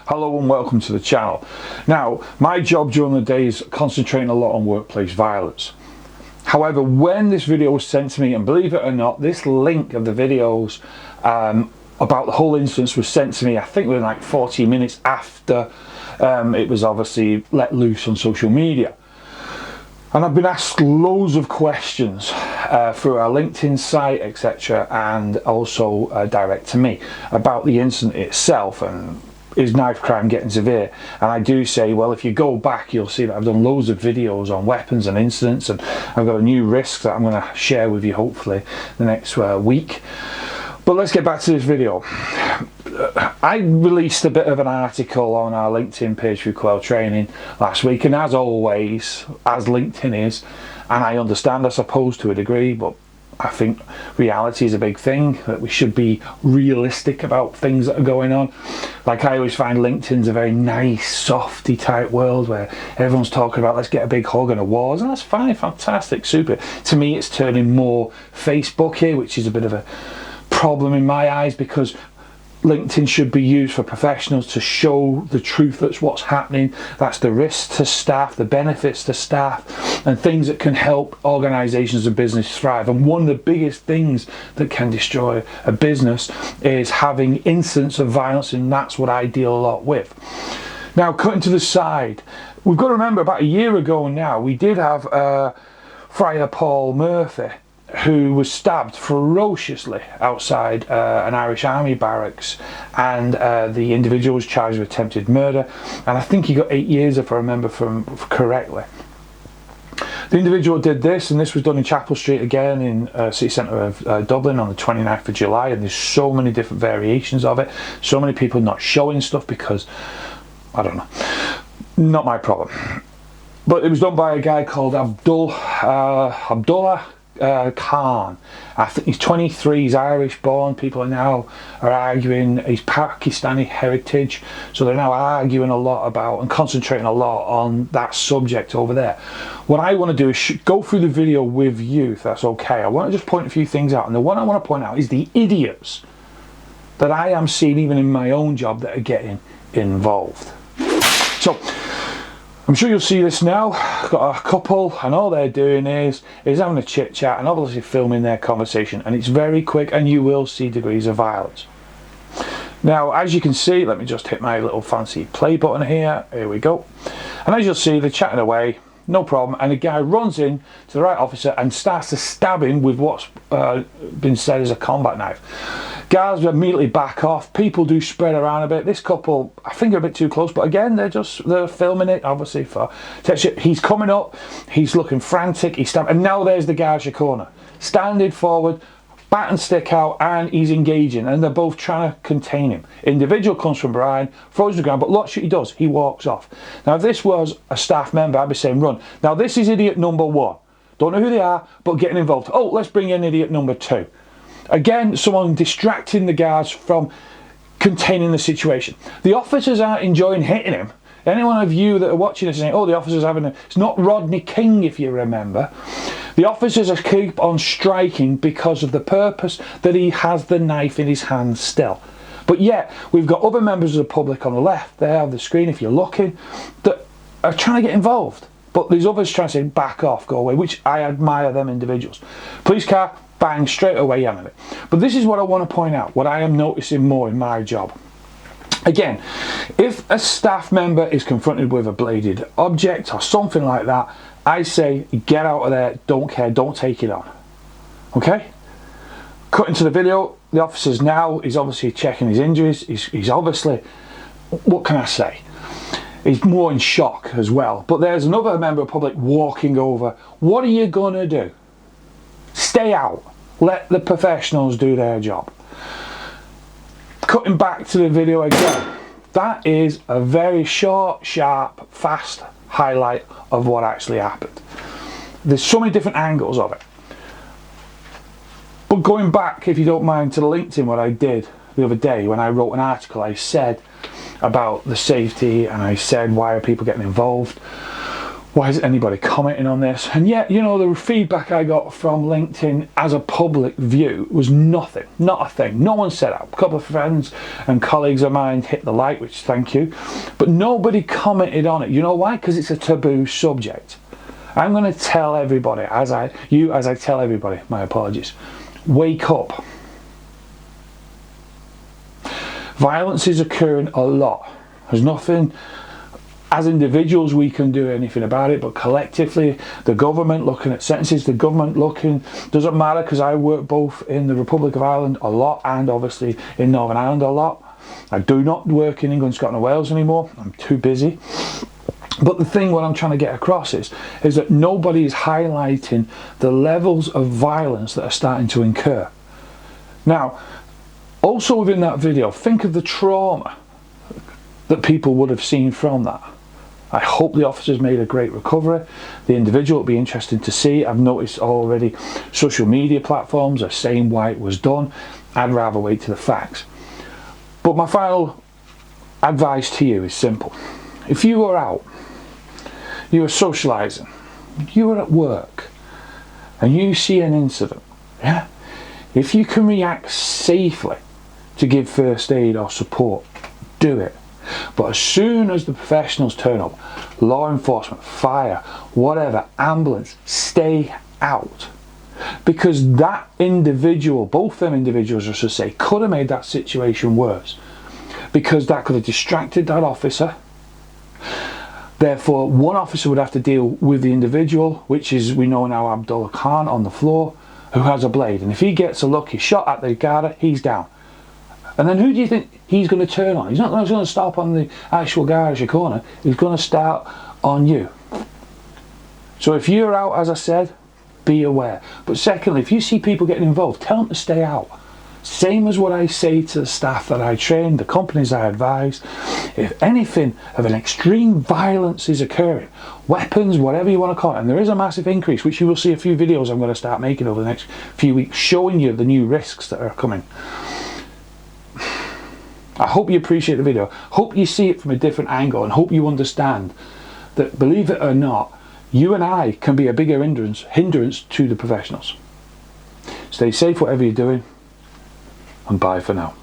Hello and welcome to the channel. Now, my job during the day is concentrating a lot on workplace violence. However, when this video was sent to me, and believe it or not, this link of the videos about the whole instance was sent to me, I think within like 40 minutes after it was obviously let loose on social media. And I've been asked loads of questions through our LinkedIn site, etc., and also direct to me about the incident itself and is knife crime getting severe. And I do say, well, if you go back, you'll see that I've done loads of videos on weapons and incidents, and I've got a new risk that I'm going to share with you hopefully the next week. But let's get back to this video. I released a bit of an article on our LinkedIn page through Quell Training last week, and as always, as LinkedIn is, and I understand I suppose to a degree, but I think reality is a big thing, that we should be realistic about things that are going on. Like, I always find LinkedIn's a very nice, softy type world where everyone's talking about let's get a big hug and awards, and that's fine, fantastic, super. To me, it's turning more Facebooky, which is a bit of a problem in my eyes, because LinkedIn should be used for professionals to show the truth. That's what's happening. That's the risks to staff, the benefits to staff, and things that can help organisations and business thrive. And one of the biggest things that can destroy a business is having incidents of violence, and that's what I deal a lot with. Now, cutting to the side, we've got to remember about a year ago now, we did have Friar Paul Murphy, who was stabbed ferociously outside an Irish Army barracks, and the individual was charged with attempted murder, and I think he got 8 years if I remember correctly. The individual did this, and this was done in Chapel Street again in city centre of Dublin on the 29th of July, and there's so many different variations of it, so many people not showing stuff because, I don't know, not my problem. But it was done by a guy called Abdullah Khan. I think he's 23, he's Irish born. People are arguing he's Pakistani heritage, so they're now arguing a lot about and concentrating a lot on that subject over there. What I want to do is go through the video with you, if that's okay. I want to just point a few things out, and the one I want to point out is the idiots that I am seeing even in my own job that are getting involved. So I'm sure you'll see this now. I've got a couple, and all they're doing is having a chit chat and obviously filming their conversation, and it's very quick, and you will see degrees of violence. Now, as you can see, let me just hit my little fancy play button here. Here we go. And as you'll see, they're chatting away, no problem, and the guy runs in to the right officer and starts to stab him with what's been said as a combat knife. Guards immediately back off. People do spread around a bit. This couple, I think, are a bit too close, but again, they're filming it obviously for texture. He's coming up, he's looking frantic, he's stabbing, and now there's the guy at your corner, standing forward, bat and stick out, and he's engaging, and they're both trying to contain him. Individual comes from behind, throws the ground, but watch what he does. He walks off. Now, if this was a staff member, I'd be saying run. Now, this is idiot number one. Don't know who they are, but getting involved. Oh, let's bring in idiot number two. Again, someone distracting the guards from containing the situation. The officers aren't enjoying hitting him. Any one of you that are watching this saying, oh, the officers having it's not Rodney King, if you remember. The officers are keep on striking because of the purpose that he has the knife in his hand still. But yet, we've got other members of the public on the left there on the screen, if you're looking, that are trying to get involved. But there's others trying to say, back off, go away, which I admire them individuals. Police car, bang, straight away on it. But this is what I want to point out, what I am noticing more in my job. Again, if a staff member is confronted with a bladed object or something like that, I say get out of there, don't care, don't take it on. Okay? Cutting to the video, the officer's now, he's obviously checking his injuries, he's obviously, what can I say? He's more in shock as well. But there's another member of the public walking over. What are you going to do? Stay out. Let the professionals do their job. Cutting back to the video again, that is a very short, sharp, fast highlight of what actually happened. There's so many different angles of it. But going back, if you don't mind, to the LinkedIn, what I did the other day when I wrote an article, I said about the safety, and I said why are people getting involved. Why isn't anybody commenting on this? And yet, you know, the feedback I got from LinkedIn as a public view was nothing, not a thing. No one said that. A couple of friends and colleagues of mine hit the like, which thank you, but nobody commented on it. You know why? Because it's a taboo subject. I'm going to tell everybody, as I tell everybody, my apologies, wake up. Violence is occurring a lot. There's nothing as individuals we can do anything about it, but collectively, the government looking at sentences, the government looking, doesn't matter, because I work both in the Republic of Ireland a lot and obviously in Northern Ireland a lot. I do not work in England, Scotland and Wales anymore. I'm too busy. But the thing what I'm trying to get across is that nobody is highlighting the levels of violence that are starting to incur. Now, also within that video, think of the trauma that people would have seen from that. I hope the officers made a great recovery. The individual will be interesting to see. I've noticed already social media platforms are saying why it was done. I'd rather wait to the facts. But my final advice to you is simple. If you were out, you were socialising, you were at work, and you see an incident, yeah? If you can react safely to give first aid or support, do it. But as soon as the professionals turn up, law enforcement, fire, whatever, ambulance, stay out. Because that individual, both them individuals I should say, could have made that situation worse. Because that could have distracted that officer. Therefore, one officer would have to deal with the individual, which is, we know now, Abdullah Khan on the floor, who has a blade. And if he gets a lucky shot at the guard, he's down. And then who do you think he's going to turn on? He's not going to stop on the actual garage corner. He's going to start on you. So if you're out, as I said, be aware. But secondly, if you see people getting involved, tell them to stay out. Same as what I say to the staff that I train, the companies I advise. If anything of an extreme violence is occurring, weapons, whatever you want to call it, and there is a massive increase, which you will see a few videos I'm going to start making over the next few weeks, showing you the new risks that are coming. I hope you appreciate the video, hope you see it from a different angle, and hope you understand that, believe it or not, you and I can be a bigger hindrance to the professionals. Stay safe whatever you're doing, and bye for now.